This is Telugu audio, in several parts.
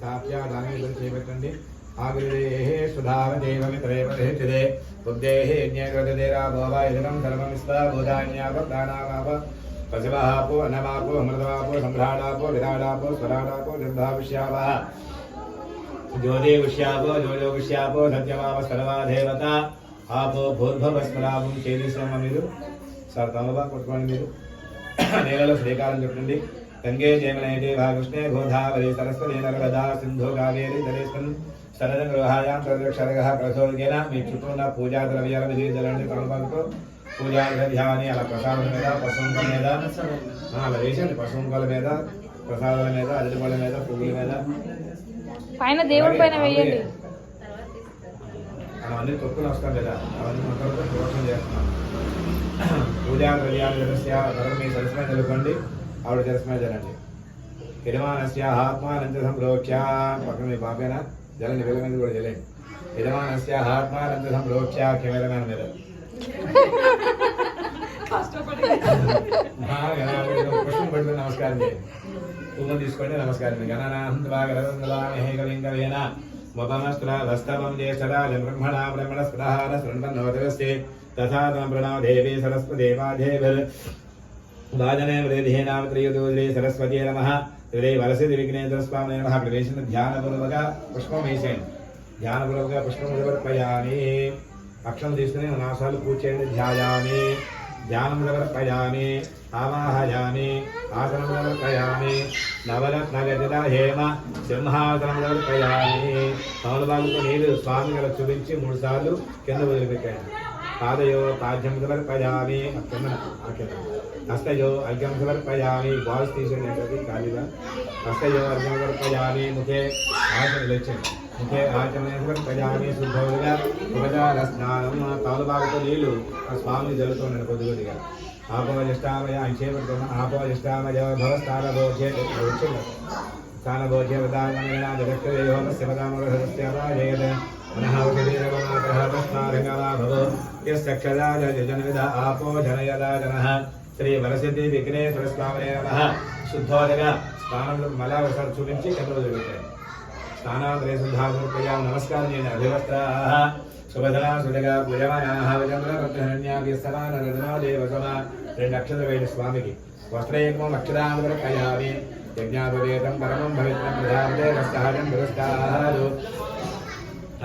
स्थाप्य दाने दर्शयेवटंडि आविरेः सुधावदेव मित्रेवदेहिते बुद्धेः ज्ञानकृतेरा भवा इदं सर्वं स्वा बोधान्याव प्राणावाव पशवापो अनवापो अमृतवापो सम्राडापो विराडापो स्वराडापो निर्भाविष्यावः ज्योतिविष्यापो ज्योतिविष्यापो सत्यवाव सर्वा देवता आपो भूर्भवस्मरावं చేదిశ్రమమిరు సర్తమవ కొట్టుకోండి మీరు నేలలో శ్రీకారం చుట్టండి గంగే జయమనైతే భాగృష్ణే గోదావరి సరస్వతి నర్మదా సింధు కావేరి ధరేస్మిన్ సరదం గృహాయాం తదక్షరగః ప్రసోదకేన మీ చుట్టూ ఉన్న పూజా ద్రవ్యాల విధించాలండి తలపంతో పూజా ద్రవ్యాన్ని అలా ప్రసాదం మీద పశువుల మీద అలా వేసండి పశువుల మీద ప్రసాదాల మీద అరటిపళ్ళ మీద పువ్వుల మీద పైన దేవుడి పైన వేయండి అవన్నీ తొక్కులు వస్తాం కదా అవన్నీ మొత్తం దోషం చేస్తున్నాం పూజా ద్రవ్యాలు జలస్య ధర్మ మీ సరస్మై నిలకండి ఆవిడ జలస్మై జలండి యజమానస్య ఆత్మానంత సంప్రోక్ష్య పక్కన మీ పాపేనా జలండి వేల మీద కూడా జలండి యజమానస్య ఆత్మానంత సంప్రోక్ష్య కెమెరామ్యాన్ మీద పుష్పం పట్టుకుని నమస్కారం చేయండి పువ్వు తీసుకోండి నమస్కారం గణనాహేకలింగవేన వస్తవం జ్యేష్ఠరాజం బ్రహ్మణా బ్రహ్మణస్పృహార శృణ్వన్నోదవస్తే తథా తం ప్రణవ దేవీ సరస్వదేవాదేవిర్ వాజనే వృద్ధేనామ త్రియుదోద్రే సరస్వతి నమః త్రిదే వరసిది విఘ్నేంద్ర స్వామి నమః ప్రవేశన ధ్యానపూర్వక పుష్పం వేసేయండి ధ్యానపూర్వక పుష్పం సమర్పయామి అక్షం తీసుకుని నాసాలు పూజ చేయండి ధ్యాయామి ధ్యానం సమర్పయామి ఆవాహయామి ఆసనం సమర్పయామి నవరత్నగజిత హేమ సింహాసనం సమర్పయామి తమలపాకుతో నీరు స్వామి గల చూపించి 3 సార్లు కింద వదిలిపెట్టండి పాదయో పాద్యం సమర్పయామి హస్తయో అర్ఘ్యం సమర్పయామి బాల్స్ తీసేయండి ఖాళీగా హస్తయో అర్ఘ్యం సమర్పయామి ముఖే ఆచరణ లేచండి ముఖే ఆచరణ సమర్పయామి శుద్ధోదగా ఉపచార స్నానం తమలపాకుతో నీళ్లు ఆ స్వామిని జల్లుతున్నాను కొద్దిగా ఆపోజిష్టామయ అంశేపడుతున్న ఆపోజిష్టామయ భవస్థానభోజ్యే స్థానభోజ్య వదాగమేన జగత్రేయో శివదామరహస్యవాజయత మనః యశ్చక్షదాజనవిద ఆపో జనయదా జనః శ్రీ వరసిద్ధి విఘ్నేశ్వర స్వామి నమః శుద్ధోదగా స్నానంలో మళ్ళా ఒకసారి చూపించి కింద వదిలిపెట్టారు స్నానాంతరే శుద్ధాసమర్పయాం నమస్కారం చేయండి అభివస్త్రాః శుభధనా సుడగా పూజమానాః విచంద్రపత్రహరణ్యాభ్యస్తమానరదనాదేవసమ 2 అక్షతలు వేయండి స్వామికి వస్త్రయేకమం అక్షరామృతకయామి యజ్ఞాపవేతం పరమం పవిత్రం ప్రజాపతే వస్త్రహారం పురస్కారాలు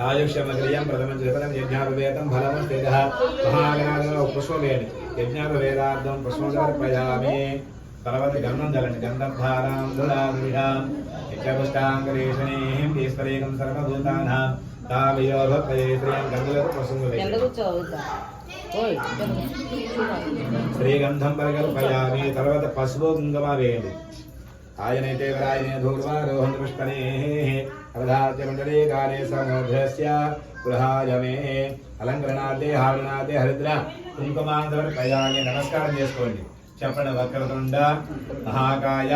ఆయుష్యమగ్రియం ప్రథమం త్రిపదం యజ్ఞాపవేతం ఫలమం స్థితః మహాగణాధిప పుష్పం వేయండి యజ్ఞాపవేదార్థం పుష్పం సమర్పయామి తర్వాత గంధం చల్లండి గంధధారాం దురాధుషాం యజ్ఞపుష్టాంగరేషణీం ఈశ్వరేకం సర్వభూతానాం శ్రీగంధం పరగల్పయామి తర్వాత పసుపు కుంకుమ వేయండి ఆయనైతే విరాయనే ధూర్వారోహం పుష్పనే అవధాత్య మండలే కాలే సమోధ్యస్య గృహాయమే అలంకరణార్థే హారణార్థే హరిద్ర కుంకుమాంతర్పయామి నమస్కారం చేసుకోండి చెప్పండి వక్రతుండ మహాకాయ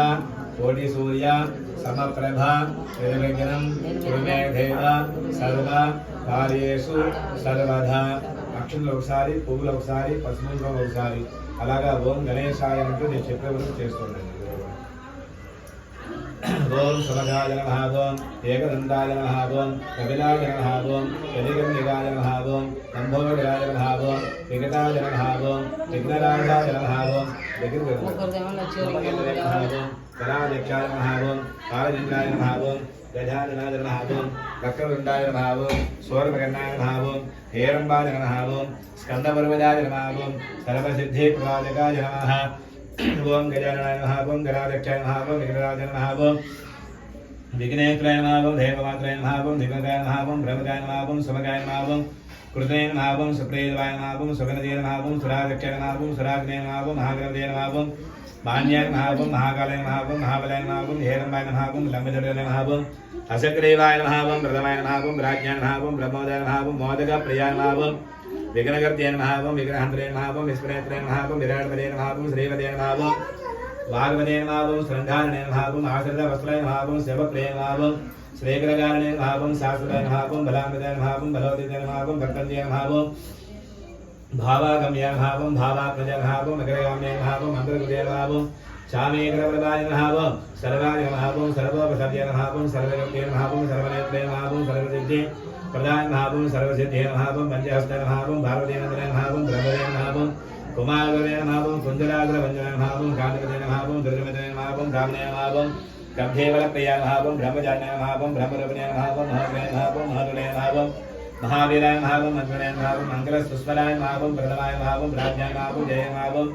కోటి సూర్య సమప్రభ నిర్విఘ్నం కురుమే దేవ సర్వ కార్యేషు సర్వదా అక్షులు ఒకసారి పువ్వులు ఒకసారి పసుపు ఒకసారి అలాగా ఓం గణేశాయ అంటూ నేను చెప్పే వరకు చేస్తున్నాను ఓం సమగాయ నమః ఓం ఏకదంతాయ నమః ఓం కపిలాయ నమః ఓం యదిగంగాయ నమః ఓం లంబోదరాయ నమః ఓం వికటాయ నమః ఓం విఘ్నరాజాయ నమః ఓం కరాధ్యక్షాయ నమః ఓం కాలచంద్రాయ నమః ఓం గజాననాయ నమః ఓం వక్రతుండాయ నమః ఓం సూర్యమకర్ణాయ నమః ఓం హేరంబాయ నమః ఓం స్కందపర్వతాయ నమః ఓం సర్వసిద్ధి ప్రవాచకాయ నమః ఓం గజాననాయ నమః ఓం గరాధ్యక్షాయ నమః ఓం విఘ్నరాజాయ నమః ఓం విఘ్నేశ్వరాయ నమః ఓం దేవమాత్రాయ నమః ఓం దివ్యకాయ నమః ఓం బ్రహ్మకాయ నమః ఓం శుభకాయ నమః ఓం కృతయ నమః ఓం సుప్రేయవాయ నమః ఓం సుగంధయ నమః ఓం సురాధ్యక్షాయ నమః ఓం సురాగ్నేయ నమః ఓం మహాగ్రహదేయ నమః ఓం మాన్యాయ నమః ఓం మహాకాలయ నమః ఓం మహాబలాయ నమః ఓం హేరంబాయ నమః ఓం లంబధరాయ నమః ఓం అసగ్రీవాయ నమః ఓం ప్రథమాయ నమః ఓం రాజ్ఞాయ నమః ఓం బ్రహ్మోదయ నమః ఓం మోదక ప్రియాయ నమః ఓం విఘ్నకర్తయ నమః ఓం విగ్రహంతరే నమః ఓం విస్మరేత్రే నమః ఓం విరాటపదే నమః ఓం శ్రీవదే నమః ఓం వాగ్వదే నమః ఓం శృంగారణే నమః ఓం ఆశ్రిత వస్త్రాయ నమః ఓం శివప్రియ నమః ఓం శ్రీగ్రగారణే నమః ఓం శాస్త్రాయ నమః ఓం బలామృతాయ నమః ఓం బలోదితాయ నమః ఓం భక్తంజయ నమః ఓం భావాగమ్య నమః ఓం భావాత్మజ నమః ఓం అగ్రగామ్య నమః ఓం మంత్రగుదే నమః ఓం శామేకరవరదాయ నమః ఓం సర్వాయ నమః ఓం సర్వోపసర్య నమః ఓం సర్వగత్యే నమః ఓం సర్వనేత్రే నమః ఓం సర్వసిద్ధి ప్రదాయ నమః ఓం సర్వసిద్ధే నమః ఓం పంచహస్తే నమః ఓం భారతీనందనే నమః ఓం బ్రహ్మదే నమః ఓం కుమారగవే నమః ఓం కుంజరాగ్ర వంజన నమః ఓం కాంతపదే నమః ఓం దుర్గమదే నమః ఓం కామనే నమః ఓం కబ్ధేవలప్రియ నమః ఓం బ్రహ్మజాన్య నమః ఓం బ్రహ్మరూపిణే నమః ఓం మహాగ్రే నమః ఓం మహాతులే నమః ఓం महावीराय महावं मंगलाय महावं मंगलसुस्वराय महावं प्रथमाय महावं राज्याय महावं जय महावं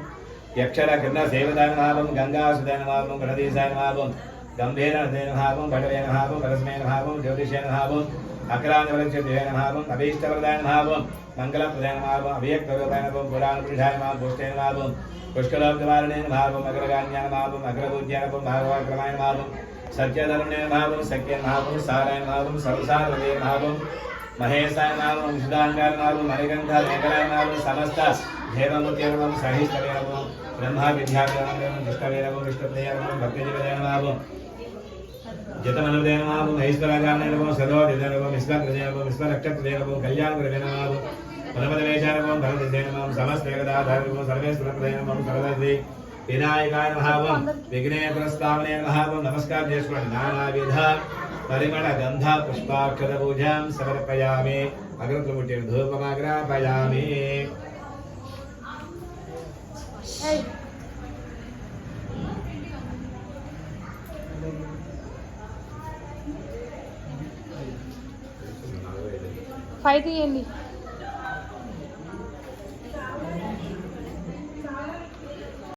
यक्षर कृष्ण सेवताय महावं गंगासुदाय महावं गणदेशाय महावं गंभीरनदे महावं भटवे महावं परस्मै महावं ज्योतिषे महावं अक्रांतवलक्षते महावं अभीष्टवरदाय महावं मंगलप्रदाय महावं अभयक्तरूपाय महावं पुराणपुरुषाय महावं पुष्टे महावं पुष्कलोकवारणे महावं अग्रगान्याय महावं अग्रपूज्याय महावं महावं सत्यधर्मणे महावं सख्य महावं साराय महावं सर्वसारवदे महावं महेशाय नामं विशुद्धांगाय नामं मणिगंधा लेखनाय नामं समस्त देवमूर्तये नमः सहिष्ठवे नमः ब्रह्मा विद्यावे नमः विष्णवे नमः विष्णुप्रिये नमः भक्तिजीवे नमः जतमनुदे नमः महेश्वरागाय नमः सर्वोदिते नमः विश्वकृते नमः विश्वरक्षकृते नमः कल्याणकृते नमः परमदेवेशाय नमः भरतदे नमः समस्त एकदाधार नमः सर्वेश्वरकृते नमः सर्वश्री विनायकाय नमः विघ्नेश्वरस्वामिने नमः नमस्कार చేసుకోండి నానావిధ परिमल गंधा पुष्पाक्षर पूजां समर्पयामि अग्रतमुट्टे धूपमाग्रापयामि फाइव తీయండి